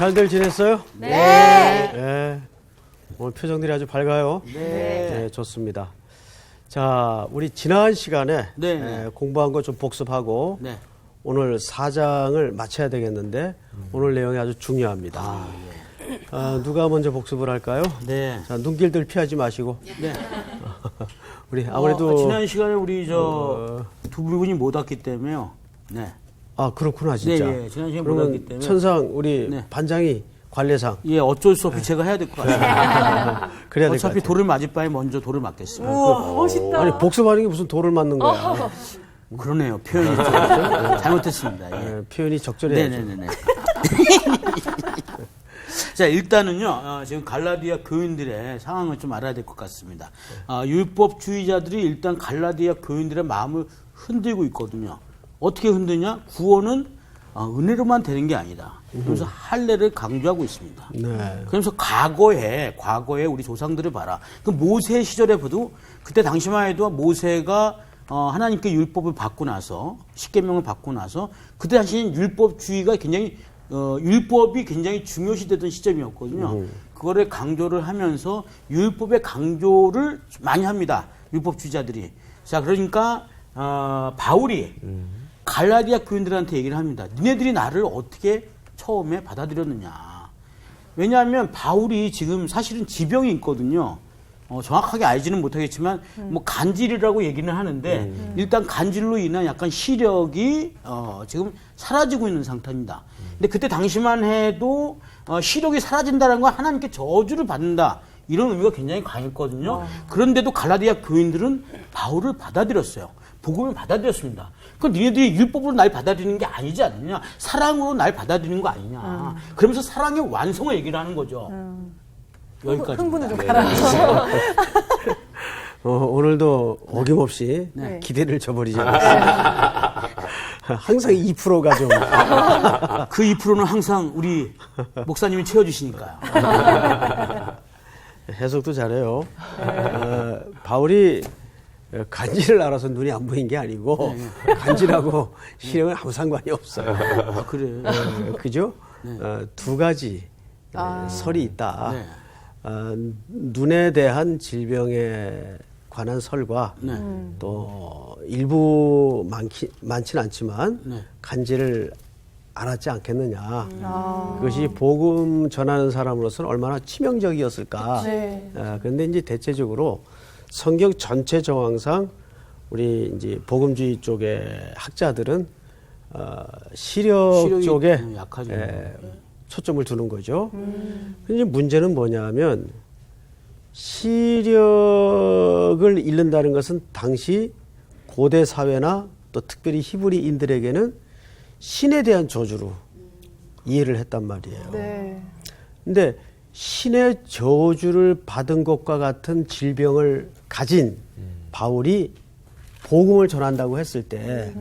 잘들 지냈어요? 네. 네. 오늘 표정들이 아주 밝아요. 네, 좋습니다. 자, 우리 지난 시간에 공부한 거 좀 복습하고 오늘 4장을 마쳐야 되겠는데 오늘 내용이 아주 중요합니다. 누가 먼저 복습을 할까요? 네. 자, 눈길들 피하지 마시고. 네. 우리 아무래도 지난 시간에 우리 두 분이 못 왔기 때문에요. 네. 아, 그렇구나, 진짜. 네, 지난 시간에 못 왔기 때문에. 천상 우리 반장이 관례상. 예, 어쩔 수 없이 제가 해야 될 것 같습니다. 그래야 될 것 어차피 같아요. 돌을 맞을 바에 먼저 돌을 맞겠습니다. 우와, 멋있다. 아니, 복습하는 게 무슨 돌을 맞는 거야. 그러네요. 표현이 좀 잘못했습니다. 예. 네, 표현이 적절해요. 네네네. 자, 일단은요, 지금 갈라디아 교인들의 상황을 좀 알아야 될 것 같습니다. 율법주의자들이 일단 갈라디아 교인들의 마음을 흔들고 있거든요. 어떻게 흔드냐? 구원은 은혜로만 되는 게 아니다. 그래서 할례를 강조하고 있습니다. 네. 그래서 과거에 우리 조상들을 봐라. 그 모세 시절에 봐도 그때 당시만 해도 모세가 하나님께 율법을 받고 나서 십계명을 받고 나서 그때 당시엔 율법주의가 굉장히 율법이 굉장히 중요시되던 시점이었거든요. 그거를 강조를 하면서 율법의 강조를 많이 합니다. 율법주의자들이. 자, 그러니까 바울이 갈라디아 교인들한테 얘기를 합니다. 니네들이 나를 어떻게 처음에 받아들였느냐. 왜냐하면 바울이 지금 사실은 지병이 있거든요. 정확하게 알지는 못하겠지만 뭐 간질이라고 얘기는 하는데 일단 간질로 인한 약간 시력이 지금 사라지고 있는 상태입니다. 근데 그때 당시만 해도 시력이 사라진다는 건 하나님께 저주를 받는다. 이런 의미가 굉장히 강했거든요. 그런데도 갈라디아 교인들은 바울을 받아들였어요. 복음을 받아들였습니다. 그럼 니네들이 율법으로 날 받아들이는 게 아니지 않느냐. 사랑으로 날 받아들이는 거 아니냐. 그러면서 사랑의 완성을 얘기를 하는 거죠. 여기까지. 흥분을 좀 가라앉혀. 오늘도 어김없이 기대를 저버리지 않았습니다. 항상 2%가 좀. 그 2%는 항상 우리 목사님이 채워주시니까요. 해석도 잘해요. 바울이 간지를 알아서 눈이 안 보인 게 아니고 간지라고 시력은 아무 상관이 없어요. 그래. 그죠? 두 가지 설이 있다. 눈에 대한 질병에 관한 설과 또 일부 많지는 않지만 간지를 알았지 않겠느냐. 그것이 복음 전하는 사람으로서는 얼마나 치명적이었을까. 그런데 이제 대체적으로 성경 전체 정황상 우리 이제 복음주의 쪽의 학자들은 시력 쪽에 초점을 두는 거죠. 근데 문제는 뭐냐면 시력을 잃는다는 것은 당시 고대 사회나 또 특별히 히브리인들에게는 신에 대한 저주로 이해를 했단 말이에요. 근데 신의 저주를 받은 것과 같은 질병을 가진 바울이 복음을 전한다고 했을 때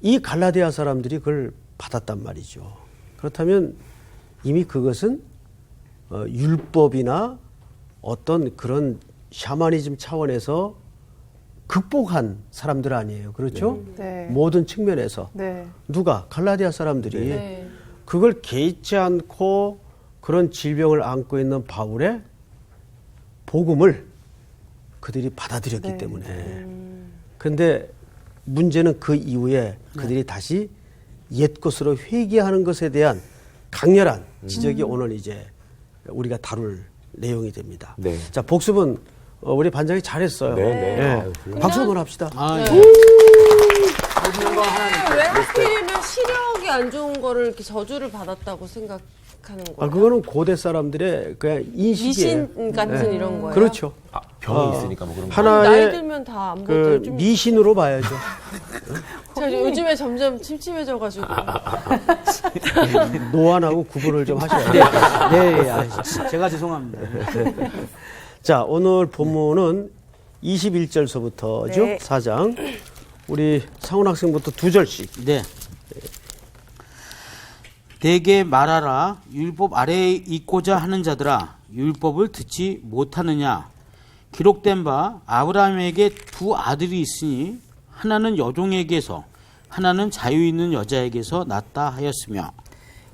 이 갈라디아 사람들이 그걸 받았단 말이죠. 그렇다면 이미 그것은 율법이나 어떤 그런 샤머니즘 차원에서 극복한 사람들 아니에요. 그렇죠? 모든 측면에서. 누가? 갈라디아 사람들이 그걸 개의치 않고 그런 질병을 안고 있는 바울의 복음을 그들이 받아들였기 때문에. 그런데 문제는 그 이후에 그들이 다시 옛 것으로 회귀하는 것에 대한 강렬한 지적이 오늘 이제 우리가 다룰 내용이 됩니다. 자, 복습은 우리 반장이 잘했어요. 박수 한번 합시다. 왜 하필이면 시력이 안 좋은 거를 이렇게 저주를 받았다고 생각하는 거예요? 그거는 고대 사람들의 그냥 인식이에요. 미신 같은 이런 거예요? 그렇죠. 병이 있으니까 뭐 그런 거. 나이 하나의 들면 다 안 보죠. 그 미신으로 봐야죠. 제가 요즘에 점점 침침해져가지고. 노안하고 구분을 좀 하셔야 돼요. 제가 죄송합니다. 자, 오늘 본문은 21절서부터죠. 4장. 우리 상훈 학생부터 2절씩. 대개 말하라. 율법 아래에 있고자 하는 자들아, 율법을 듣지 못하느냐. 기록된 바 아브라함에게 두 아들이 있으니 하나는 여종에게서 하나는 자유 있는 여자에게서 낳았다 하였으며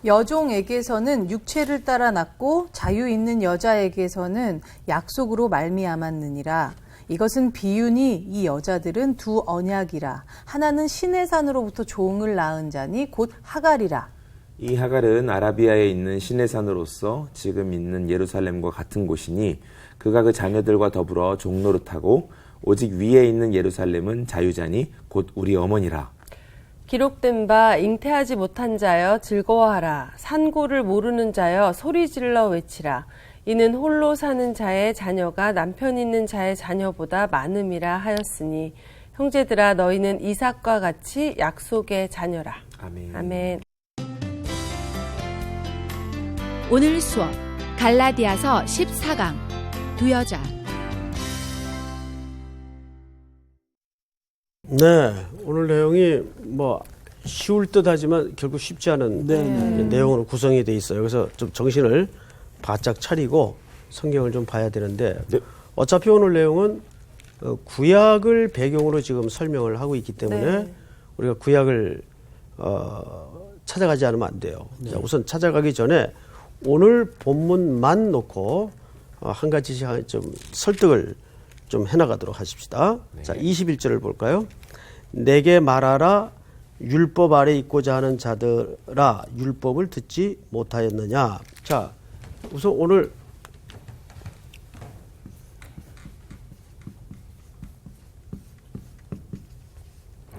여종에게서는 육체를 따라 낳고 자유 있는 여자에게서는 약속으로 말미암았느니라. 이것은 비유니 이 여자들은 두 언약이라. 하나는 시내 산으로부터 종을 낳은 자니 곧 하갈이라. 이 하갈은 아라비아에 있는 시내산으로서 지금 있는 예루살렘과 같은 곳이니 그가 그 자녀들과 더불어 종노릇하고 오직 위에 있는 예루살렘은 자유자니 곧 우리 어머니라. 기록된 바 잉태하지 못한 자여 즐거워하라. 산고를 모르는 자여 소리질러 외치라. 이는 홀로 사는 자의 자녀가 남편 있는 자의 자녀보다 많음이라 하였으니 형제들아 너희는 이삭과 같이 약속의 자녀라. 아멘. 아멘. 오늘 수업 갈라디아서 14강 두 여자. 네, 오늘 내용이 뭐 쉬울 듯하지만 결국 쉽지 않은 내용으로 구성이 돼 있어요. 그래서 좀 정신을 바짝 차리고 성경을 좀 봐야 되는데 네. 어차피 오늘 내용은 구약을 배경으로 지금 설명을 하고 있기 때문에 우리가 구약을 찾아가지 않으면 안 돼요. 자, 우선 찾아가기 전에 오늘 본문만 놓고 한 가지씩 좀 설득을 좀 해나가도록 하십시다. 자, 21절을 볼까요? 내게 말하라. 율법 아래 있고자 하는 자들아 율법을 듣지 못하였느냐. 자, 우선 오늘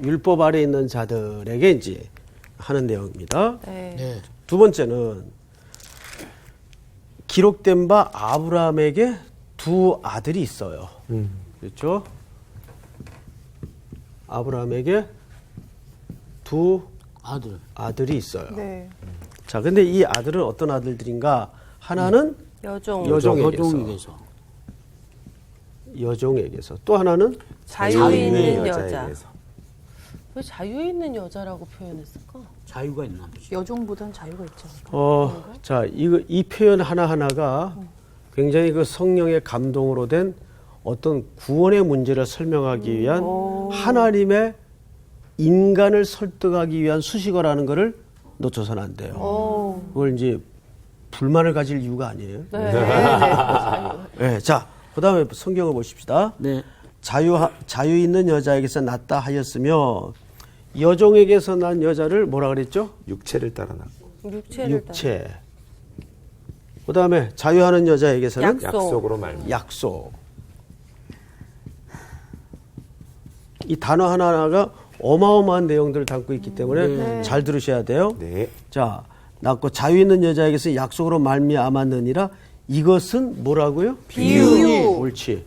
율법 아래 있는 자들에게 이제 하는 내용입니다. 네. 두 번째는 기록된 바 아브라함에게 두 아들이 있어요. 그렇죠? 아브라함에게 두 아들이 있어요. 네. 자, 근데 이 아들은 어떤 아들들인가? 하나는 여종에게서. 여종에게서. 또 하나는 자유 있는 여자. 여자에게서. 왜 자유 있는 여자라고 표현했을까? 자유가 있나 보지. 여종보단 자유가 있지 않을까? 자, 이 표현 하나하나가 굉장히 그 성령의 감동으로 된 어떤 구원의 문제를 설명하기 위한 하나님의 인간을 설득하기 위한 수식어라는 것을 놓쳐서는 안 돼요. 그걸 이제 불만을 가질 이유가 아니에요. 네, 자, 그 다음에 성경을 보십시다. 네. 자유 있는 여자에게서 낳다 하였으며 여종에게서 난 여자를 뭐라 그랬죠? 육체를 따라 낳고 육체. 그 다음에 자유하는 여자에게서는 약속으로 말미. 약속. 이 단어 하나하나가 어마어마한 내용들을 담고 있기 때문에 잘 들으셔야 돼요. 네. 자, 낳고 자유 있는 여자에게서 약속으로 말미암았느니라. 이것은 뭐라고요? 비유. 옳지.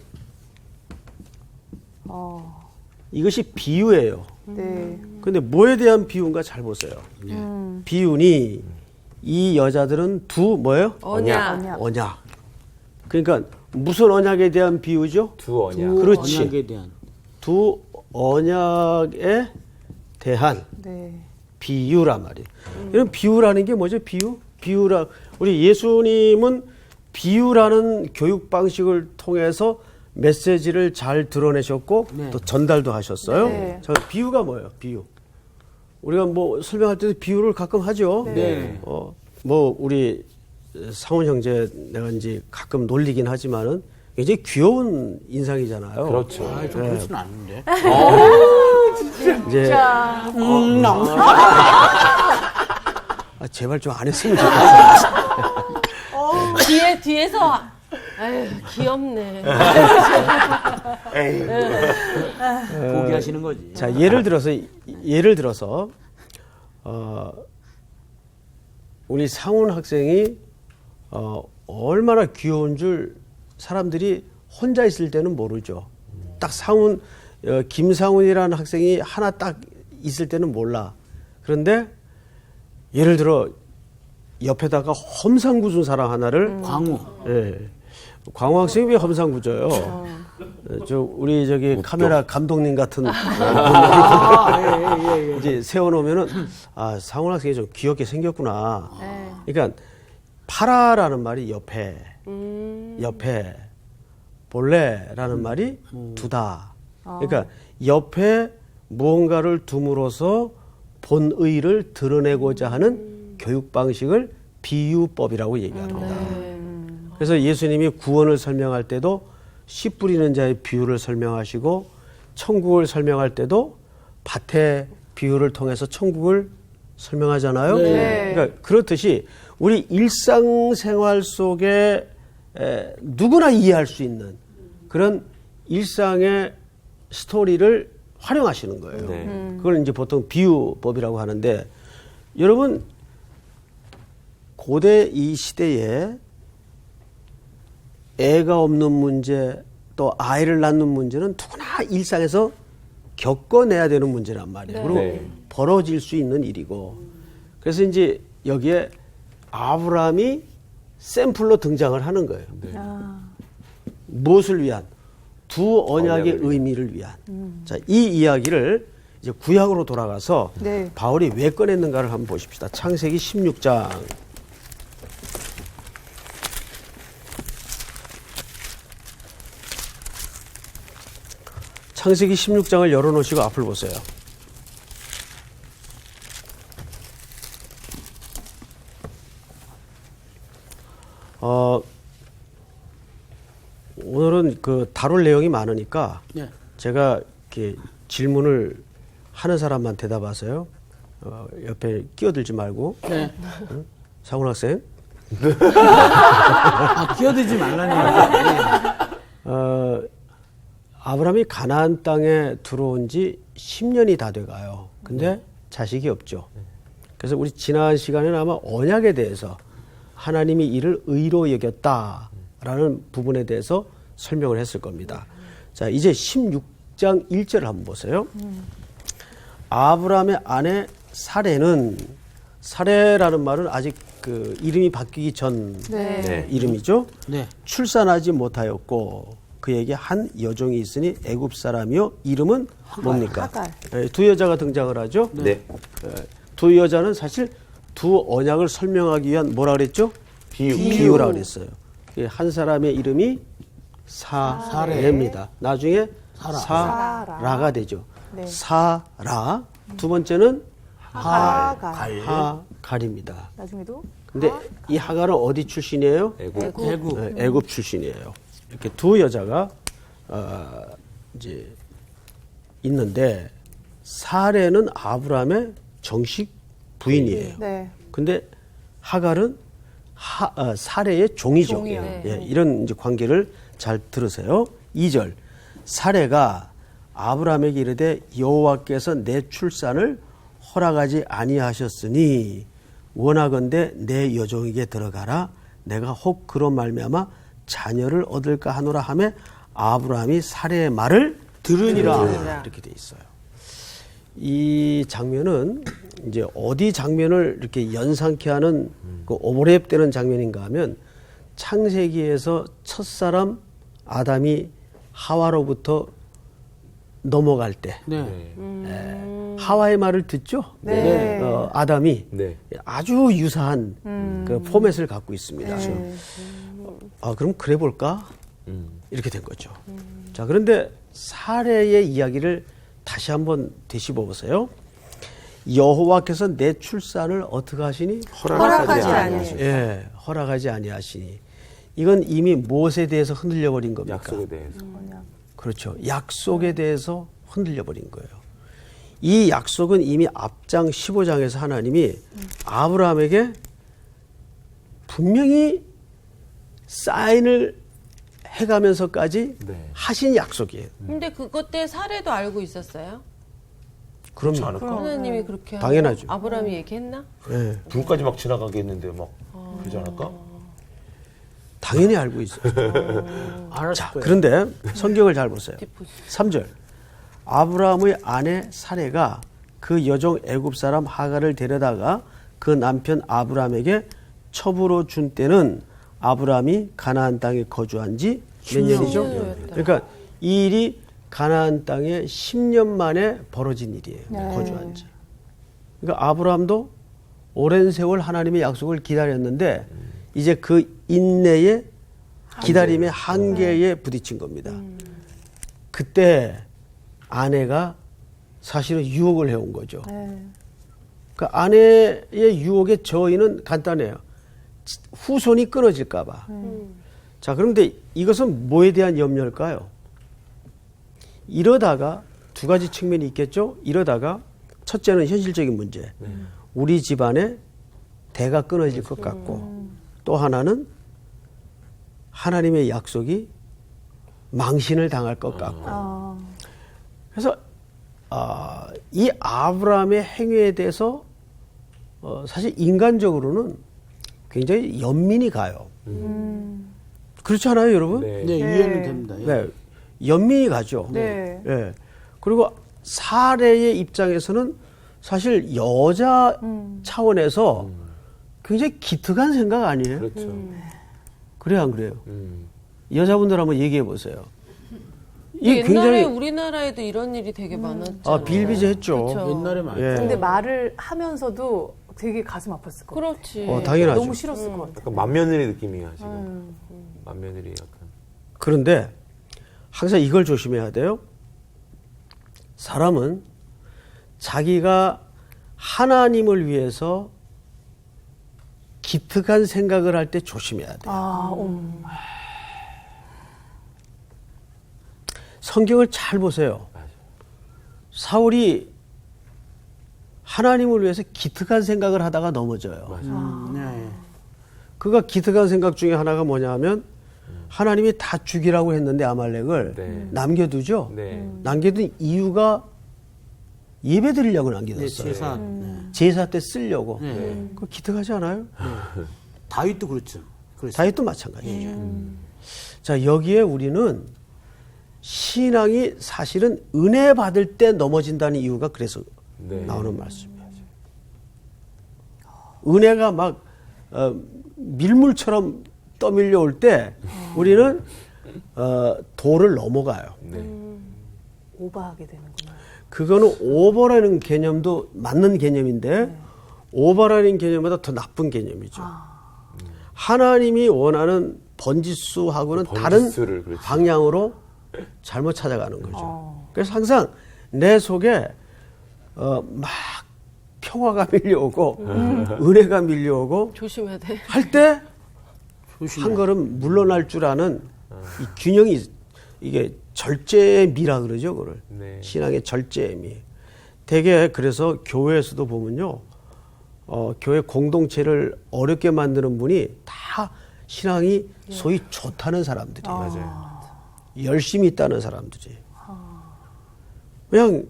이것이 비유예요. 네. 근데 뭐에 대한 비유인가 잘 보세요. 비유니 이 여자들은 두 뭐예요? 언약. 언약. 그러니까 무슨 언약에 대한 비유죠? 두 언약. 그렇지. 언약에 대한. 두 언약에 대한 네. 비유란 말이에요. 이런 비유라는 게 뭐죠? 비유라. 우리 예수님은 비유라는 교육 방식을 통해서 메시지를 잘 드러내셨고 또 전달도 하셨어요. 네. 자, 비유가 뭐예요? 비유. 우리가 뭐 설명할 때도 비유를 가끔 하죠. 네. 뭐 우리 상훈 형제 내가 이제 가끔 놀리긴 하지만은 굉장히 귀여운 인상이잖아요. 그렇죠. 아, 좀 그렇지는 않은데. 이제 제발 좀 안 했으면 좋겠어요. 뒤에서 아유, 귀엽네. 포기하시는 거지. 자, 예를 들어서 우리 상훈 학생이 얼마나 귀여운 줄 사람들이 혼자 있을 때는 모르죠. 딱 김상훈이라는 학생이 하나 딱 있을 때는 몰라. 그런데 예를 들어 옆에다가 험상궂은 사람 하나를 광우. 예. 광우 학생이 왜 험상궂어요? 우리 카메라 감독님 같은 이제 세워놓으면은 상훈 학생이 좀 귀엽게 생겼구나. 그러니까 파라라는 말이 옆에, 볼래라는 말이 두다. 그러니까 옆에 무언가를 둠으로써 본의를 드러내고자 하는 교육 방식을 비유법이라고 얘기합니다. 그래서 예수님이 구원을 설명할 때도 씨 뿌리는 자의 비유를 설명하시고 천국을 설명할 때도 밭의 비유를 통해서 천국을 설명하잖아요. 그러니까 그렇듯이 우리 일상생활 속에 누구나 이해할 수 있는 그런 일상의 스토리를 활용하시는 거예요. 그걸 이제 보통 비유법이라고 하는데 여러분 고대 이 시대에 애가 없는 문제 또 아이를 낳는 문제는 누구나 일상에서 겪어내야 되는 문제란 말이에요. 그리고 벌어질 수 있는 일이고 그래서 이제 여기에 아브라함이 샘플로 등장을 하는 거예요. 무엇을 위한? 두 언약의 의미를 위한. 자, 이 이야기를 이제 구약으로 돌아가서 바울이 왜 꺼냈는가를 한번 보십시다. 창세기 16장. 창세기 16장을 열어놓으시고 앞을 보세요. 오늘은 그 다룰 내용이 많으니까 제가 이렇게 질문을 하는 사람만 대답하세요. 옆에 끼어들지 말고. 응? 상훈 학생. 끼어들지 말라니. 아브라함이 가나안 땅에 들어온 지 10년이 다 돼가요. 근데 자식이 없죠. 그래서 우리 지난 시간에는 아마 언약에 대해서 하나님이 이를 의로 여겼다라는 부분에 대해서 설명을 했을 겁니다. 자, 이제 16장 1절을 한번 보세요. 아브라함의 아내 사레라는 말은 아직 그 이름이 바뀌기 전 이름이죠. 출산하지 못하였고 그에게 한 여종이 있으니 애굽 사람이요 이름은 뭡니까? 두 여자가 등장을 하죠. 두 여자는 사실 두 언약을 설명하기 위한 뭐라 그랬죠? 비유라 그랬어요. 한 사람의 이름이 사레입니다. 나중에 사라가 되죠. 사라. 두 번째는 하갈입니다. 나중에도. 근데 이 하갈은 어디 출신이에요? 애굽 출신이에요. 이렇게 두 여자가 이제 있는데 사레는 아브라함의 정식 부인이에요. 근데 하갈은 사레의 종이죠. 이런 이제 관계를 잘 들으세요. 2절 사레가 아브라함에게 이르되 여호와께서 내 출산을 허락하지 아니하셨으니 원하건대 내 여종에게 들어가라. 내가 혹 그로 말미암아 자녀를 얻을까 하노라 하며 아브라함이 사레의 말을 들으니라. 이렇게 돼 있어요. 이 장면은 이제 어디 장면을 이렇게 연상케 하는 그 오버랩되는 장면인가 하면 창세기에서 첫사람 아담이 하와로부터 넘어갈 때 하와의 말을 듣죠. 아담이 아주 유사한 그 포맷을 갖고 있습니다. 그럼 그래 볼까? 이렇게 된 거죠. 자, 그런데 사레의 이야기를 다시 한번 되씹어 보세요. 여호와께서 내 출산을 어떻게 하시니? 허락하지 아니하시니. 허락하지 아니하시니. 이건 이미 무엇에 대해서 흔들려 버린 겁니까? 약속에 대해서. 그렇죠. 약속에 대해서 흔들려 버린 거예요. 이 약속은 이미 앞장 15장에서 하나님이 아브라함에게 분명히 사인을 해가면서까지 하신 약속이에요. 근데 그것 때 사례도 알고 있었어요? 그렇지 않을까? 하나님이 그렇게 당연하죠. 아브라함이 얘기했나? 눈까지 막 지나가게 했는데 막 그러지 않을까? 당연히 알고 있어요. 자, 그런데 성경을 잘 보세요. 3절. 아브라함의 아내 사레가 그 여종 애굽 사람 하갈을 데려다가 그 남편 아브라함에게 첩으로 준 때는 아브라함이 가나안 땅에 거주한 지 몇 년이죠? 그러니까 이 일이 가나안 땅에 10년 만에 벌어진 일이에요. 거주한 지. 그러니까 아브라함도 오랜 세월 하나님의 약속을 기다렸는데 이제 그 인내의 기다림의 한계에 부딪힌 겁니다. 그때 아내가 사실은 유혹을 해온 거죠. 그러니까 그 아내의 유혹의 저인은 간단해요. 후손이 끊어질까봐. 자, 그런데 이것은 뭐에 대한 염려일까요? 이러다가 두 가지 측면이 있겠죠. 이러다가 첫째는 현실적인 문제. 우리 집안의 대가 끊어질 것 같고, 또 하나는 하나님의 약속이 망신을 당할 것 같고. 그래서 이 아브라함의 행위에 대해서 사실 인간적으로는 굉장히 연민이 가요. 그렇지 않아요, 여러분? 네, 이해는 됩니다. 예. 네, 연민이 가죠. 네. 예. 그리고 사례의 입장에서는 사실 여자 차원에서 굉장히 기특한 생각 아니에요? 그렇죠. 그래요, 안 그래요? 여자분들 한번 얘기해 보세요. 옛날에 우리나라에도 이런 일이 되게 많았죠. 비일비재했죠. 그쵸. 옛날에 많죠. 예. 근데 말을 하면서도 되게 가슴 아팠을 것 같아요. 그렇지. 당연하죠. 너무 싫었을 것 같아요. 약간 맏며느리 느낌이야 지금. 맏며느리 약간. 그런데 항상 이걸 조심해야 돼요. 사람은 자기가 하나님을 위해서 기특한 생각을 할 때 조심해야 돼요. 성경을 잘 보세요. 사울이 하나님을 위해서 기특한 생각을 하다가 넘어져요. 네. 그가 기특한 생각 중에 하나가 뭐냐 하면 하나님이 다 죽이라고 했는데 아말렉을 네. 남겨두죠. 네. 남겨둔 이유가 예배 드리려고 네, 남겨뒀어요. 제사. 제사 때 쓰려고. 네. 그거 기특하지 않아요? 다윗도 그렇죠. 그랬어요. 다윗도 마찬가지죠. 자, 여기에 우리는 신앙이 사실은 은혜 받을 때 넘어진다는 이유가 그래서 네. 나오는 말씀이에요. 은혜가 막 밀물처럼 떠밀려 올 때 우리는 도를 넘어가요. 네. 오버하게 되는구나. 그거는 오버라는 개념도 맞는 개념인데 오버라는 개념보다 더 나쁜 개념이죠. 하나님이 원하는 번지수하고는 다른 번지수를, 그렇죠. 방향으로 잘못 찾아가는 거죠. 그래서 항상 내 속에 막 평화가 밀려오고 은혜가 밀려오고 조심해야 돼. 할 때 한 조심해. 걸음 물러날 줄 아는 이 균형이 이게 절제의 미라 그러죠, 그걸. 네. 신앙의 절제의 미. 되게 그래서 교회에서도 보면요, 교회 공동체를 어렵게 만드는 분이 다 신앙이 소위 좋다는 사람들이에요. 맞아요. 열심히 있다는 사람들이. 그냥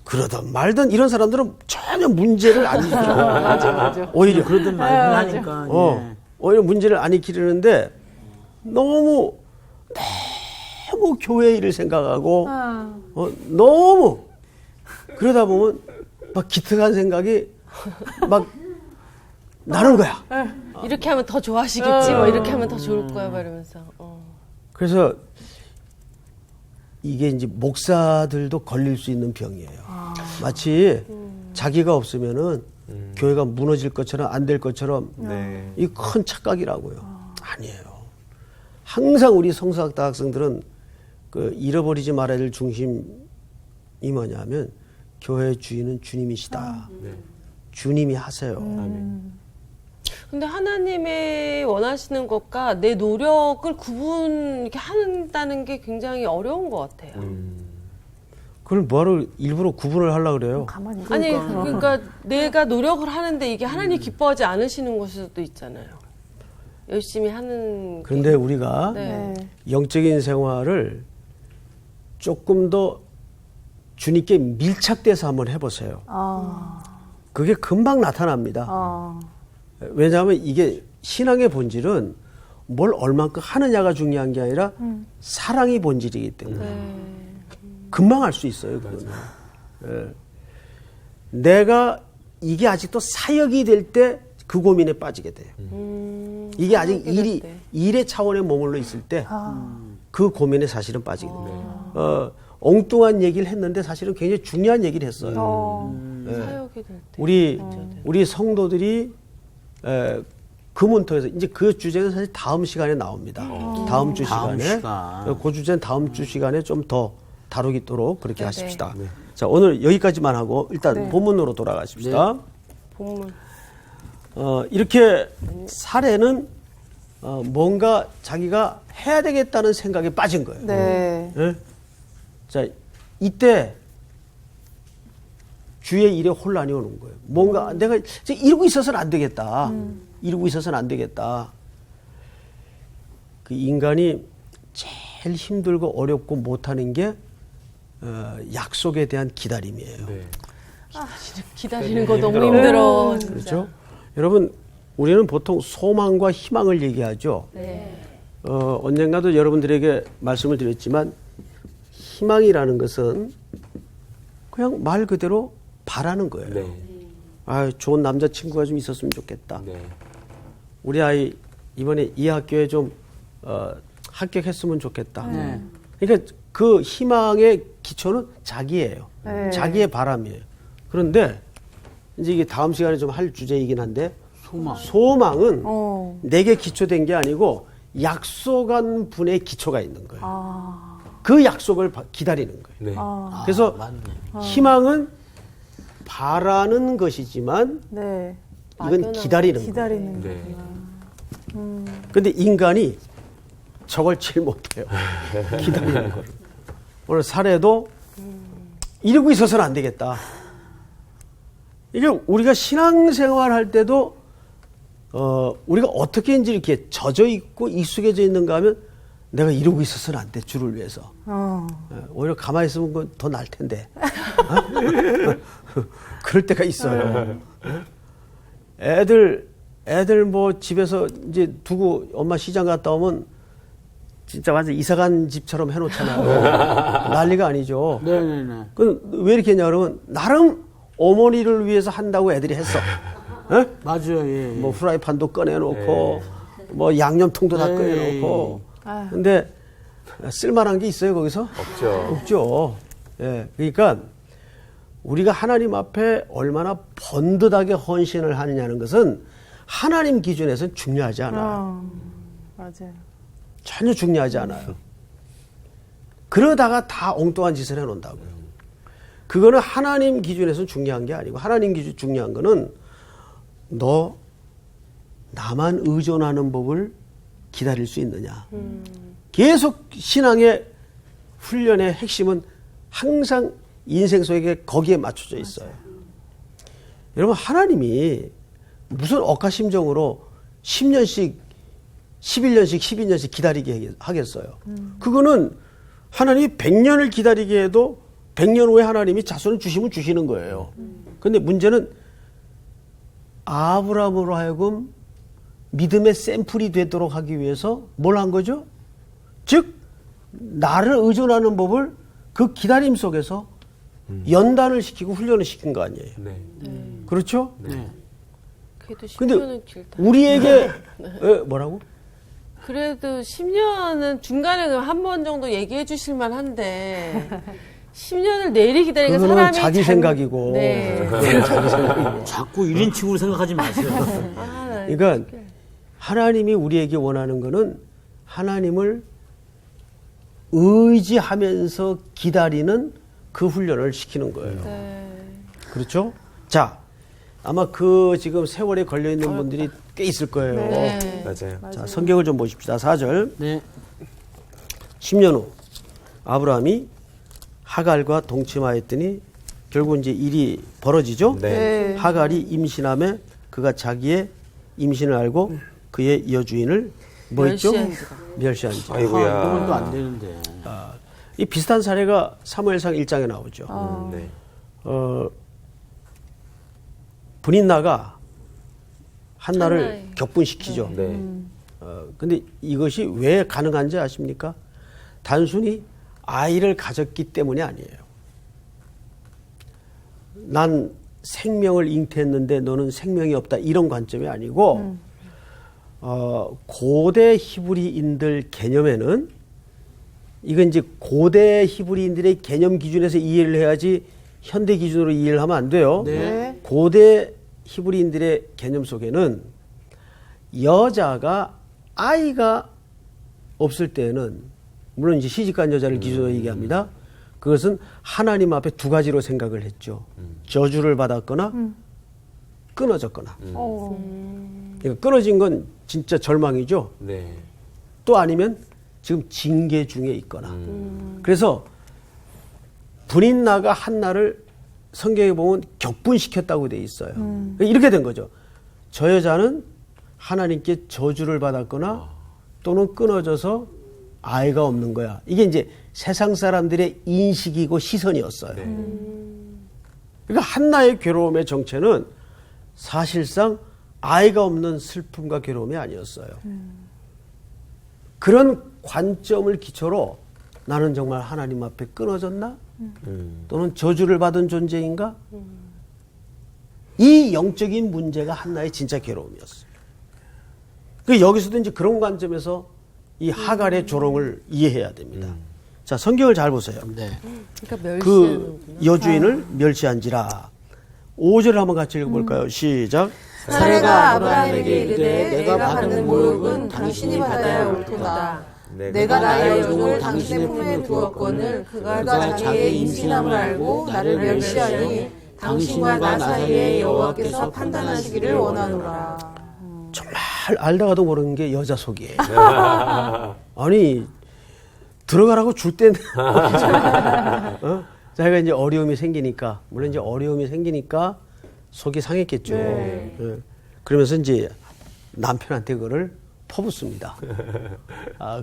그러든 말든 이런 사람들은 전혀 문제를 안 일으켜. 맞아. 오히려 그러든 말든 하니까. 예. 오히려 문제를 안 일으키려는데 너무 교회 일을 생각하고 너무 그러다 보면 막 기특한 생각이 막 나는 거야. 이렇게 하면 더 좋아하시겠지. 뭐 이렇게 하면 더 좋을 거야. 막 이러면서. 그래서 이게 이제 목사들도 걸릴 수 있는 병이에요. 마치 자기가 없으면은 교회가 무너질 것처럼 안 될 것처럼 네. 이 큰 착각이라고요. 아니에요. 항상 우리 성서학다 학생들은 그 잃어버리지 말아야 될 중심이 뭐냐면 교회의 주인은 주님이시다. 주님이 하세요. 근데 하나님의 원하시는 것과 내 노력을 이렇게 한다는 게 굉장히 어려운 것 같아요. 그걸 뭐하러 일부러 구분을 하려고 그래요? 가만히. 아니, 그러니까 내가 노력을 하는데 이게 하나님 기뻐하지 않으시는 것일 수도 있잖아요. 열심히 하는. 그런데 우리가 네. 영적인 생활을 조금 더 주님께 밀착돼서 한번 해보세요. 그게 금방 나타납니다. 왜냐하면 이게 신앙의 본질은 뭘 얼만큼 하느냐가 중요한 게 아니라 사랑이 본질이기 때문에 금방 알 수 있어요. 그거는. 예. 내가 이게 아직도 사역이 될 때 그 고민에 빠지게 돼요. 이게 아직 일의 차원에 머물러 있을 때 그 고민에 사실은 빠지게 됩니다. 엉뚱한 얘기를 했는데 사실은 굉장히 중요한 얘기를 했어요. 사역이 될 때. 우리 성도들이 금은토에서 이제 그 주제는 사실 다음 시간에 나옵니다. 다음 주 시간에. 시간. 그 주제는 다음 주 시간에 좀 더 다루도록 그렇게 네네. 하십시다. 자, 오늘 여기까지만 하고 일단 본문으로 돌아가십시다. 본문. 이렇게 사례는 뭔가 자기가 해야 되겠다는 생각에 빠진 거예요. 네. 예? 자, 이때 주의 일에 혼란이 오는 거예요. 뭔가 내가 이러고 있어서는 안 되겠다. 이러고 있어서는 안 되겠다. 그 인간이 제일 힘들고 어렵고 못하는 게 약속에 대한 기다림이에요. 네. 기다리는 거 너무 힘들어. 진짜. 그렇죠? 여러분, 우리는 보통 소망과 희망을 얘기하죠. 네. 언젠가도 여러분들에게 말씀을 드렸지만 희망이라는 것은 그냥 말 그대로 바라는 거예요. 네. 아, 좋은 남자친구가 좀 있었으면 좋겠다. 네. 우리 아이 이번에 이 학교에 좀 합격했으면 좋겠다. 그러니까 그 희망의 기초는 자기예요. 네. 자기의 바람이에요. 그런데 이제 이게 다음 시간에 좀 할 주제이긴 한데 소망은 내게 기초된 게 아니고 약속한 분의 기초가 있는 거예요. 그 약속을 기다리는 거예요. 네. 그래서 맞네. 희망은 바라는 것이지만 네. 이건 기다리는 거예요. 기다리는 네. 근데 인간이 저걸 제일 못해요. 기다리는 걸. 오늘 사례도 이러고 있어서는 안 되겠다. 이게 우리가 신앙생활 할 때도 우리가 어떻게 이제 이렇게 젖어 있고 익숙해져 있는가 하면 내가 이러고 있어서는 안 돼, 주를 위해서. 오히려 가만히 있으면 그건 더 나을 텐데. 그럴 때가 있어요. 애들 뭐 집에서 이제 두고 엄마 시장 갔다 오면 진짜 완전 이사간 집처럼 해놓잖아요. 난리가 아니죠. 네네네. 그럼 왜 이렇게 했냐 그러면 나름 어머니를 위해서 한다고 애들이 했어. 에? 맞아요. 예. 뭐 후라이팬도 꺼내놓고 뭐 양념통도 다 네. 꺼내놓고. 근데 쓸만한 게 있어요 거기서? 없죠. 없죠. 예, 그러니까 우리가 하나님 앞에 얼마나 번듯하게 헌신을 하느냐는 것은 하나님 기준에서는 중요하지 않아요. 맞아요. 전혀 중요하지 않아요. 그러다가 다 엉뚱한 짓을 해놓는다고요. 그거는 하나님 기준에서는 중요한 게 아니고 하나님 기준 중요한 거는 너 나만 의존하는 법을 기다릴 수 있느냐. 계속 신앙의 훈련의 핵심은 항상 인생 속에 거기에 맞춰져 있어요. 여러분 하나님이 무슨 억하심정으로 10년씩 11년씩 12년씩 기다리게 하겠어요. 그거는 하나님이 100년을 기다리게 해도 100년 후에 하나님이 자손을 주시면 주시는 거예요. 그런데 문제는 아브라함으로 하여금 믿음의 샘플이 되도록 하기 위해서 뭘 한 거죠? 즉 나를 의존하는 법을 그 기다림 속에서 연단을 시키고 훈련을 시킨 거 아니에요. 네. 그렇죠? 네. 그래도 근데 10년은 길다. 우리에게 뭐라고? 그래도 10년은 중간에 한 번 정도 얘기해 주실 만한데 10년을 내리 기다리니까 그거는 사람이 자기 생각이고 네. 그거는 자기 생각이고. 자꾸 1인칭으로 생각하지 마세요. 그러니까 하나님이 우리에게 원하는 거는 하나님을 의지하면서 기다리는 그 훈련을 시키는 거예요. 그렇죠? 자, 아마 그 지금 세월에 걸려 있는 분들이 꽤 있을 거예요. 네. 맞아요. 자, 성경을 좀 보십시다. 4절. 네. 10년 후 아브라함이 하갈과 동침하였더니 결국 이제 일이 벌어지죠. 네. 하갈이 임신함에 그가 자기의 임신을 알고 그의 여주인을 뭐 했죠? 멸시한지라. 아이고야. 그건 또 안 되는데. 이 비슷한 사례가 사무엘상 1장에 나오죠. 네. 분인나가 한나를 한나의. 격분시키죠. 네. 근데 이것이 왜 가능한지 아십니까? 단순히 아이를 가졌기 때문이 아니에요. 난 생명을 잉태했는데 너는 생명이 없다 이런 관점이 아니고 고대 히브리인들 개념에는 이건 이제 고대 히브리인들의 개념 기준에서 이해를 해야지 현대 기준으로 이해를 하면 안 돼요. 네. 고대 히브리인들의 개념 속에는 여자가 아이가 없을 때는 물론 이제 시집간 여자를 기준으로 얘기합니다. 그것은 하나님 앞에 두 가지로 생각을 했죠. 저주를 받았거나 끊어졌거나. 그러니까 끊어진 건 진짜 절망이죠. 네. 또 아니면 지금 징계 중에 있거나. 그래서 분인나가 한나를 성경에 보면 격분시켰다고 돼 있어요. 이렇게 된 거죠. 저 여자는 하나님께 저주를 받았거나 또는 끊어져서 아이가 없는 거야. 이게 이제 세상 사람들의 인식이고 시선이었어요. 그러니까 한나의 괴로움의 정체는 사실상 아이가 없는 슬픔과 괴로움이 아니었어요. 그런 관점을 기초로 나는 정말 하나님 앞에 끊어졌나? 또는 저주를 받은 존재인가? 이 영적인 문제가 한나의 진짜 괴로움이었어요. 그 여기서도 이제 그런 관점에서 이 하갈의 조롱을 이해해야 됩니다. 자, 성경을 잘 보세요. 네. 그러니까 그 여주인을 멸시한지라. 5절을 한번 같이 읽어볼까요? 시작. 사례가 아브라함에게 이르되 내가 받는 모욕은 당신이 받아야 옳도다. 내가 나의 여종을 당신의 품에 두었거늘 그가 자기의 임신함을 알고 나를 멸시하니 당신과 나 사이에 여호와께서 판단하시기를 원하노라. 정말 알다가도 모르는 게 여자 속이에요. 아니 들어가라고 줄 때는 자기가 이제 어려움이 생기니까 물론 이제 어려움이 생기니까 속이 상했겠죠. 네. 그러면서 이제 남편한테 그거를 퍼붓습니다.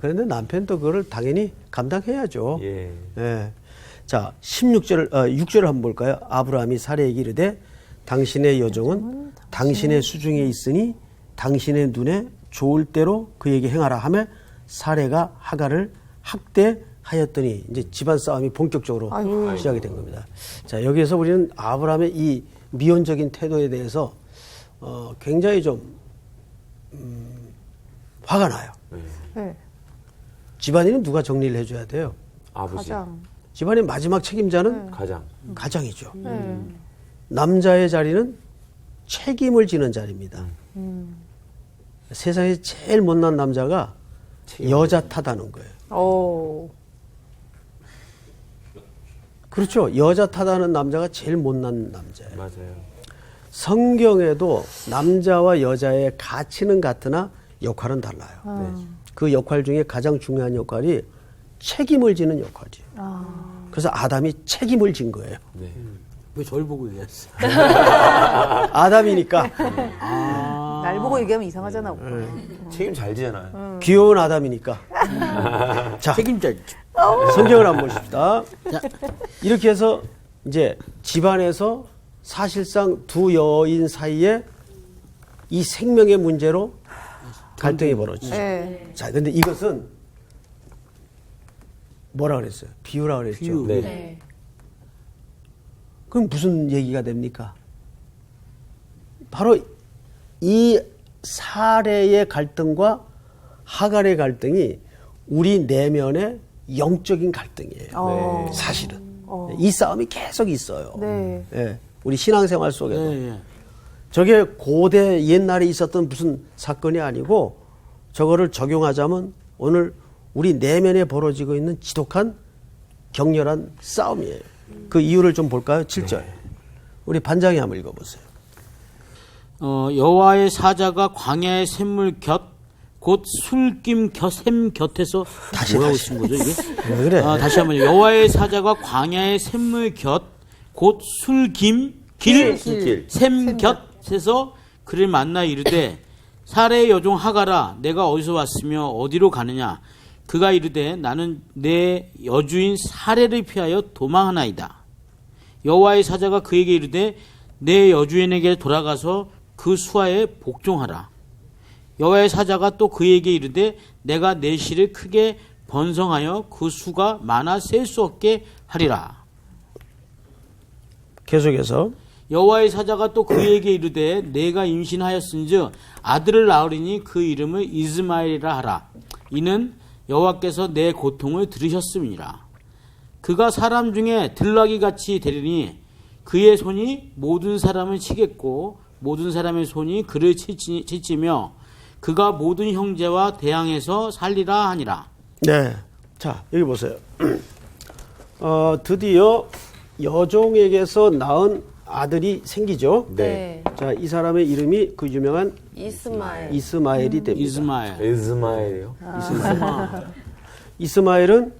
그런데 남편도 그거를 당연히 감당해야죠. 예. 예. 자, 6절을 한번 볼까요? 아브라함이 사례에게 이르되 당신의 여종은 당신의 수중에 있으니 당신의 눈에 좋을 대로 그에게 행하라 하며 사례가 하갈을 학대하였더니 이제 집안 싸움이 본격적으로 시작이 된 겁니다. 자, 여기에서 우리는 아브라함의 이 미온적인 태도에 대해서 굉장히 좀 화가 나요. 네. 집안일은 누가 정리를 해줘야 돼요? 아버지. 집안의 마지막 책임자는 가장. 가장이죠. 남자의 자리는 책임을 지는 자리입니다. 세상에 제일 못난 남자가 여자 탓하는 거예요. 그렇죠. 여자 탓하는 남자가 제일 못난 남자예요. 맞아요. 성경에도 남자와 여자의 가치는 같으나 역할은 달라요. 그 역할 중에 가장 중요한 역할이 책임을 지는 역할이에요. 그래서 아담이 책임을 진 거예요. 네. 왜 저를 보고 얘기했어요? 아담이니까. 날 보고 얘기하면 이상하잖아. 오빠. 책임 잘 지잖아요. 귀여운 아담이니까. 자, 책임자. 성경을 한번 보십시다. 이렇게 해서 이제 집안에서 사실상 두 여인 사이에 이 생명의 문제로 갈등이 벌어지죠. 자, 근데 이것은 뭐라 그랬어요? 비유라 그랬죠. 비유. 네. 그럼 무슨 얘기가 됩니까? 바로 이 사례의 갈등과 하갈의 갈등이 우리 내면의 영적인 갈등이에요. 사실은. 이 싸움이 계속 있어요. 예, 우리 신앙생활 속에도. 네. 저게 고대 옛날에 있었던 무슨 사건이 아니고 저거를 적용하자면 오늘 우리 내면에 벌어지고 있는 지독한 격렬한 싸움이에요. 그 이유를 좀 볼까요? 7절. 우리 반장이 한번 읽어보세요. 여호와의 사자가 광야의 샘물 곧 술김 샘 곁에서 뭐라고 쓴 거죠 이게? 왜 그래? 다시 한번요. 여호와의 사자가 광야의 샘물 곧 술김 샘 곁에서 그를 만나 이르되 사례의 여종 하갈아 내가 어디서 왔으며 어디로 가느냐 그가 이르되 나는 내 여주인 사례를 피하여 도망하나이다. 여호와의 사자가 그에게 이르되 내 여주인에게 돌아가서 그 수하에 복종하라. 여호와의 사자가 또 그에게 이르되 내가 내 실을 크게 번성하여 그 수가 많아 셀 수 없게 하리라. 계속해서 여호와의 사자가 또 그에게 이르되 내가 임신하였은즉 아들을 낳으리니 그 이름을 이스마엘이라 하라. 이는 여호와께서 내 고통을 들으셨음이니라. 그가 사람 중에 들나귀 같이 되리니 그의 손이 모든 사람을 치겠고 모든 사람의 손이 그를 치치며 그가 모든 형제와 대항해서 살리라 하니라. 네. 자, 여기 보세요. 드디어 여종에게서 낳은 아들이 생기죠. 네. 자, 이 사람의 이름이 그 유명한 이스마엘. 이스마엘이 됩니다. 이스마엘. 이스마엘이요? 이스마엘은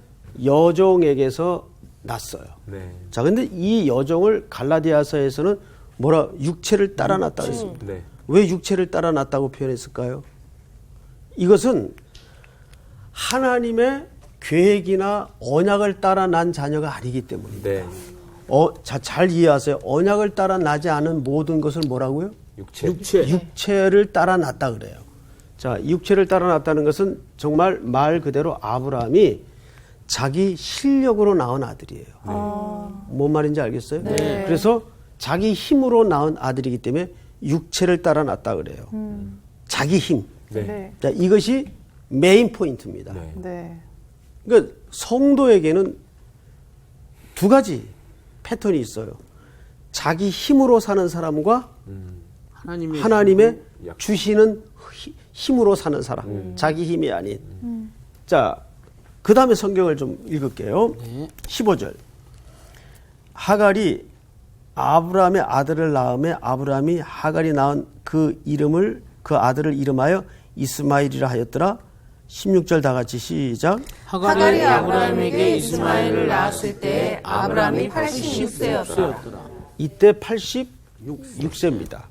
여종에게서 났어요. 네. 자, 근데 이 여종을 갈라디아서에서는 뭐라 육체를 따라 났다고 했습니다. 네. 왜 육체를 따라 났다고 표현했을까요? 이것은 하나님의 계획이나 언약을 따라 난 자녀가 아니기 때문입니다. 네. 자, 잘 이해하세요. 언약을 따라 나지 않은 모든 것을 뭐라고요? 육체. 육체를 따라 났다 그래요. 자, 육체를 따라 났다는 것은 정말 말 그대로 아브라함이 자기 실력으로 낳은 아들이에요. 뭔 말인지 알겠어요? 네. 그래서 자기 힘으로 낳은 아들이기 때문에 육체를 따라 났다 그래요. 자기 힘. 네. 자, 이것이 메인 포인트입니다. 네. 네. 그러니까 성도에게는 두 가지 패턴이 있어요. 자기 힘으로 사는 사람과 하나님의 주시는 힘으로 사는 사람. 자기 힘이 아닌. 자, 그 다음에 성경을 좀 읽을게요. 15절. 하갈이 아브라함의 아들을 낳음에 아브라함이 하갈이 낳은 그 아들을 이름하여 이스마엘이라 하였더라. 16절 다 같이 시작. 하갈이 아브라함에게 이스마엘을 낳았을 때 아브라함이 86세였더라. 이때 86세입니다.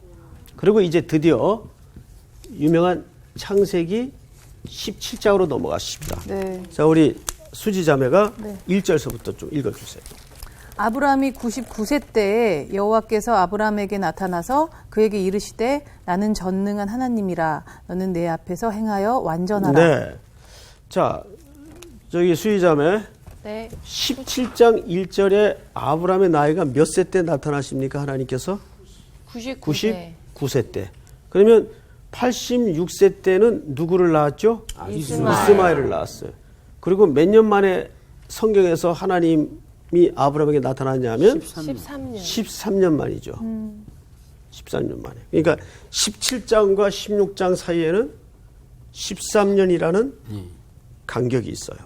그리고 이제 드디어 유명한 창세기 17장으로 넘어가십니다. 네. 자, 우리 수지자매가 네. 1절서부터 좀 읽어주세요. 아브라함이 99세 때에 여호와께서 아브라함에게 나타나서 그에게 이르시되 나는 전능한 하나님이라 너는 내 앞에서 행하여 완전하라. 네. 자, 저기 수지자매 네. 17장 1절에 아브라함의 나이가 몇 세 때 나타나십니까? 하나님께서? 99세. 99세 때. 그러면 86세 때는 누구를 낳았죠? 이스마엘을 낳았어요. 그리고 몇 년 만에 성경에서 하나님이 아브라함에게 나타났냐면 13년. 13년 만이죠. 13년 만에. 그러니까 17장과 16장 사이에는 13년이라는 간격이 있어요.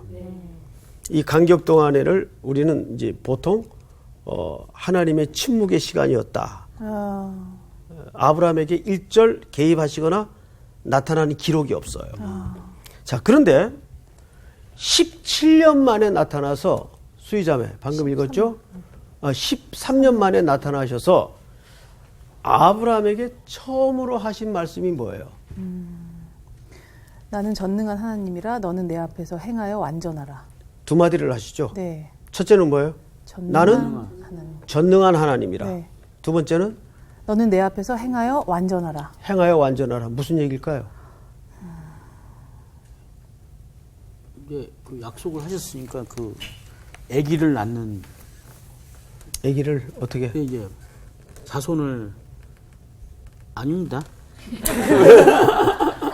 이 간격 동안에를 우리는 이제 보통 하나님의 침묵의 시간이었다. 아브라함에게 일절 개입하시거나 나타나는 기록이 없어요. 자, 그런데 17년 만에 나타나서 수의자매 방금 읽었죠? 13년 만에 나타나셔서 아브라함에게 처음으로 하신 말씀이 뭐예요? 나는 전능한 하나님이라 너는 내 앞에서 행하여 완전하라. 두 마디를 하시죠. 네. 첫째는 뭐예요? 나는 하나님. 전능한 하나님이라. 네. 두 번째는 너는 내 앞에서 행하여 완전하라. 행하여 완전하라. 무슨 얘기일까요? 이제 그 약속을 하셨으니까 그 아기를 낳는 아기를 어떻게? 이제 자손을 아닙니다.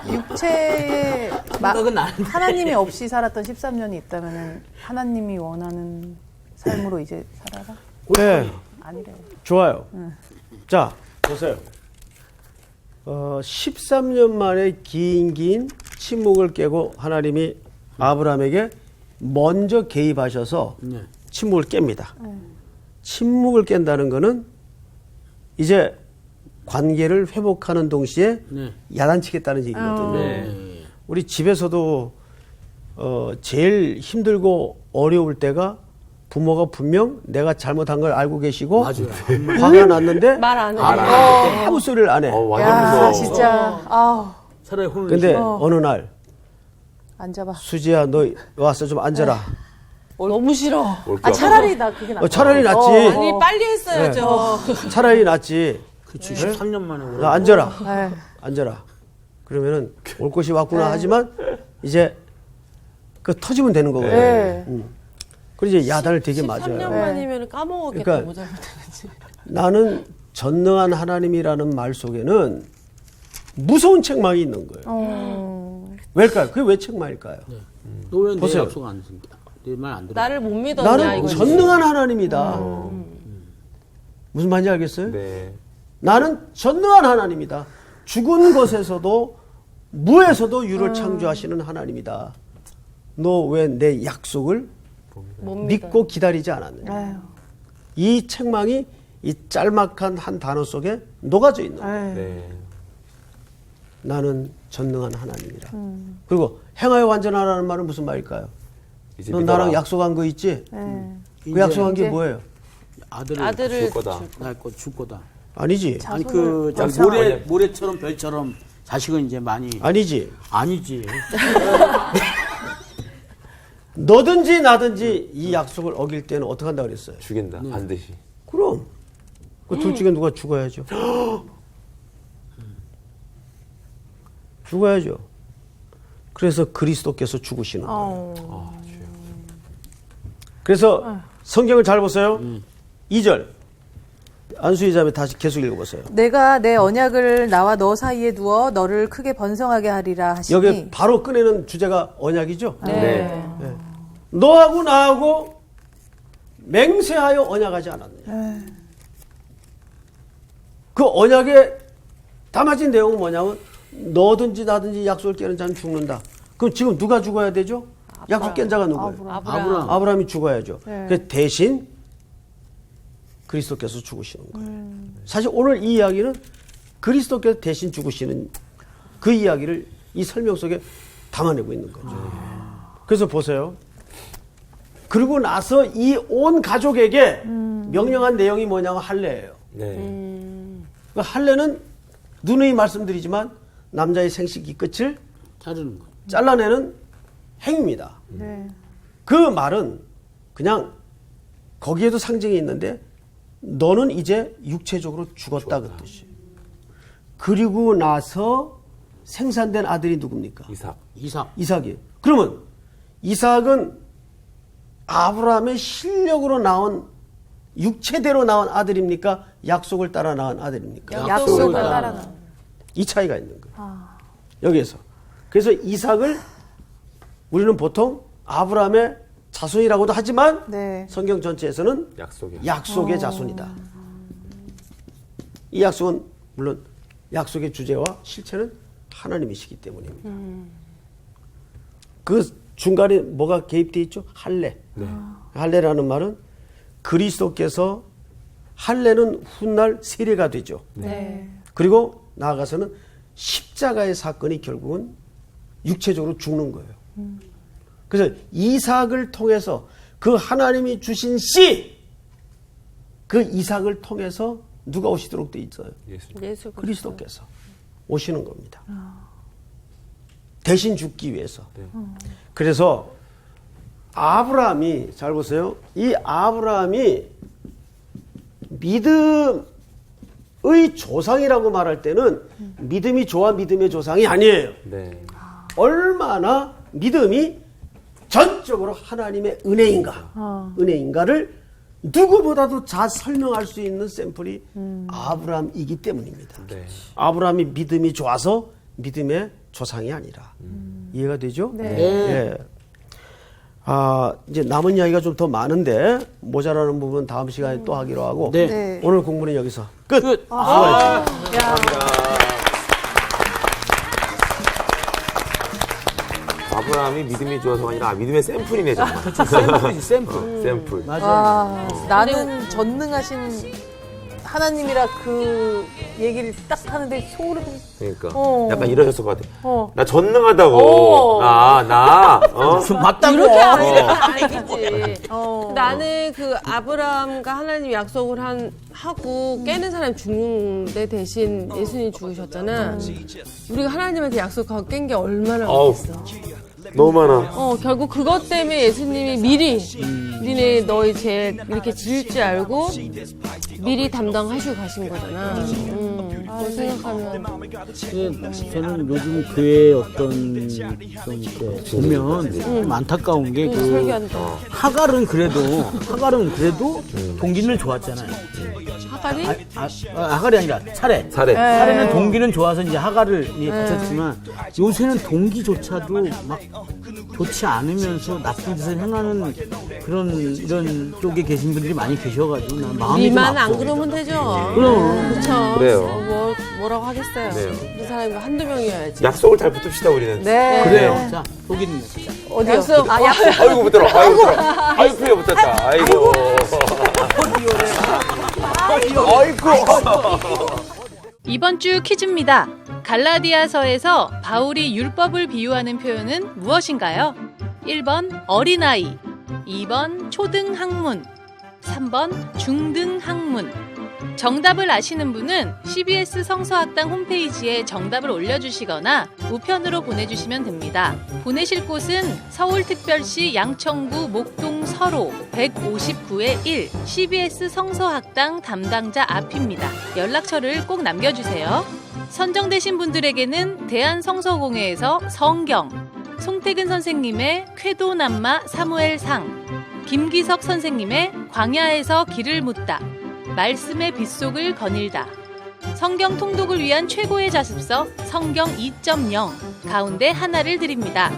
육체에 생각은 나는데. 하나님이 없이 살았던 13년이 있다면 하나님이 원하는 삶으로 이제 살아라? 네. 아니래요. 좋아요. 자, 보세요. 13년 만에 긴 침묵을 깨고 하나님이 아브라함에게 먼저 개입하셔서 네. 침묵을 깹니다. 침묵을 깬다는 거는 이제 관계를 회복하는 동시에 네. 야단치겠다는 얘기거든요. 네. 우리 집에서도 제일 힘들고 어려울 때가 부모가 분명 내가 잘못한 걸 알고 계시고 맞아요. 화가 났는데 말 안 해. 아무 소리를 안 해. 완전 야, 무서워. 진짜. 아우. 차라리 혼을 근데 내시고. 어느 날 앉아봐. 수지야 너 와서 좀 앉아라. 너무 싫어. 차라리 나 그게 낫다. 차라리 낫지. 아니 빨리 했어야죠. 차라리 낫지. 그치 13년 만에 오래. 나 앉아라. 네. 앉아라. 그러면은 올 것이 왔구나 하지만 이제 그 터지면 되는 거거든요. 네. 그리고 이제 야단을 되게 13년 맞아요. 만이면 까먹었겠다. 그러니까 뭐 잘못했는지. 나는 전능한 하나님이라는 말 속에는 무서운 책망이 있는 거예요. 왜일까요? 그게 왜 책망일까요? 너 왜 내 보세요. 약속 안 듣는다? 내 말 안 들어? 나를 못 믿었냐 나는 이거지. 전능한 하나님이다. 무슨 말인지 알겠어요? 네. 나는 전능한 하나님이다. 죽은 것에서도 무에서도 유를 창조하시는 하나님이다. 너 왜 내 약속을 못 믿고 기다리지 않았느냐. 아유. 이 책망이 이 짤막한 한 단어 속에 녹아져 있는 거예요. 아유. 네. 나는 전능한 하나님이라. 그리고 행하여 완전하라는 말은 무슨 말일까요? 이제 너 믿어라. 나랑 약속한 거 있지? 네. 그 약속한 게 이제 뭐예요? 아들을 줄 거다. 줄 거다. 아니지. 아니 그 자손을 모래처럼 별처럼 자식은 이제 많이 아니지. 아니지. 너든지 나든지 이 약속을 어길 때는 어떻게 한다 그랬어요? 죽인다. 반드시. 그럼 그 둘 중에 누가 죽어야죠. 죽어야죠. 그래서 그리스도께서 죽으시는 거예요. 그래서 성경을 잘 보세요. 2절 안수희 자매 다시 계속 읽어보세요. 내가 내 언약을 나와 너 사이에 두어 너를 크게 번성하게 하리라 하시니. 여기 바로 꺼내는 주제가 언약이죠. 네. 너하고 나하고 맹세하여 언약하지 않았느냐. 그 언약에 담아진 내용은 뭐냐면 너든지 나든지 약속을 깨는 자는 죽는다. 그럼 지금 누가 죽어야 되죠? 약속 깬 자가 누구예요? 아브라함. 아브라함이 죽어야죠. 그래서 대신 그리스도께서 죽으시는 거예요. 사실 오늘 이 이야기는 그리스도께서 대신 죽으시는 그 이야기를 이 설명 속에 담아내고 있는 거죠. 그래서 보세요. 그리고 나서 이 온 가족에게 명령한 내용이 뭐냐면 할례예요. 네. 그 할례는 누누이 말씀드리지만 남자의 생식기 끝을 자르는 거. 잘라내는 행위입니다. 네. 그 말은 그냥 거기에도 상징이 있는데 너는 이제 육체적으로 죽었다 그 뜻이에요. 그리고 나서 생산된 아들이 누굽니까? 이삭. 이삭이에요. 그러면 이삭은 아브라함의 실력으로 나온 육체대로 나온 아들입니까? 약속을 따라 낳은 아들입니까? 약속을 따라. 이 차이가 있는 거예요. 여기에서. 그래서 이삭을 우리는 보통 아브라함의 자손이라고도 하지만 네. 성경 전체에서는 약속의 자손이다. 이 약속은 물론 약속의 주제와 실체는 하나님이시기 때문입니다. 그 중간에 뭐가 개입되어 있죠? 할례. 할례라는 말은 그리스도께서 할례는 훗날 세례가 되죠. 네. 그리고 나아가서는 십자가의 사건이 결국은 육체적으로 죽는 거예요. 그래서 이삭을 통해서 그 하나님이 주신 씨, 그 이삭을 통해서 누가 오시도록 돼 있어요? 예수 그리스도께서 오시는 겁니다. 대신 죽기 위해서. 그래서 아브라함이 잘 보세요. 이 아브라함이 믿음의 조상이라고 말할 때는 믿음이 좋아 믿음의 조상이 아니에요. 네. 얼마나 믿음이 전적으로 하나님의 은혜인가를 누구보다도 잘 설명할 수 있는 샘플이 아브라함이기 때문입니다. 네. 아브라함이 믿음이 좋아서 믿음의 조상이 아니라. 이해가 되죠? 네. 예. 이제 남은 이야기가 좀 더 많은데 모자라는 부분 다음 시간에 또 하기로 하고 네. 네. 오늘 공부는 여기서 끝. 야. 아브라함이 믿음이 좋아서가 아니라 믿음의 샘플이네 정말. 샘플이지, 샘플. 샘플. 와, 나는 전능하신 하나님이라 그 얘기를 딱 하는데 소름. 그러니까 어. 약간 이러셨을 것 같아. 어. 나 전능하다고. 나. 맞다고. 이렇게 아니겠지. 어. 나는 그 아브라함과 하나님 약속을 하고 깨는 사람 죽는데 대신 예수님이 죽으셨잖아. 우리가 하나님한테 약속하고 깬 게 얼마나 많겠어. 너무 많아. 결국 그것 때문에 예수님이 미리 니네 너희 죄 이렇게 지을 줄 알고 미리 담당하시고 가신 거잖아. 그거 생각하면 저는 요즘 교회 어떤 좀 이렇게 보면 좀 안타까운 게 그 설교한다. 하갈은 그래도 동기는 좋았잖아요. 하갈이? 하갈이 아니라 차례. 차례는 동기는 좋아서 이제 하갈을 붙였지만 요새는 동기조차도 막 좋지 않으면서 나쁜 짓을 행하는 이런 쪽에 계신 분들이 많이 계셔가지고 난 마음이 좀 니만 안 아파. 그러면 되죠. 그럼. 그렇죠. 그래요. 뭐라고 하겠어요. 네. 그 사람이 한두 명이어야지. 약속을 잘 붙읍시다 우리는. 네. 그래요. 자, 독일입니다. 어디요? 약속. 아이고 붙들어. 아이고 붙들어. 아이고 크게 붙었다. 아이고. 이번 주 퀴즈입니다. 갈라디아서에서 바울이 율법을 비유하는 표현은 무엇인가요? 1번 어린아이, 2번 초등학문, 3번 중등학문. 정답을 아시는 분은 CBS 성서학당 홈페이지에 정답을 올려주시거나 우편으로 보내주시면 됩니다. 보내실 곳은 서울특별시 양천구 목동 서로 159-1 CBS 성서학당 담당자 앞입니다. 연락처를 꼭 남겨주세요. 선정되신 분들에게는 대한성서공회에서 성경, 송태근 선생님의 쾌도남마 사무엘상, 김기석 선생님의 광야에서 길을 묻다, 말씀의 빗속을 거닐다, 성경 통독을 위한 최고의 자습서 성경 2.0 가운데 하나를 드립니다.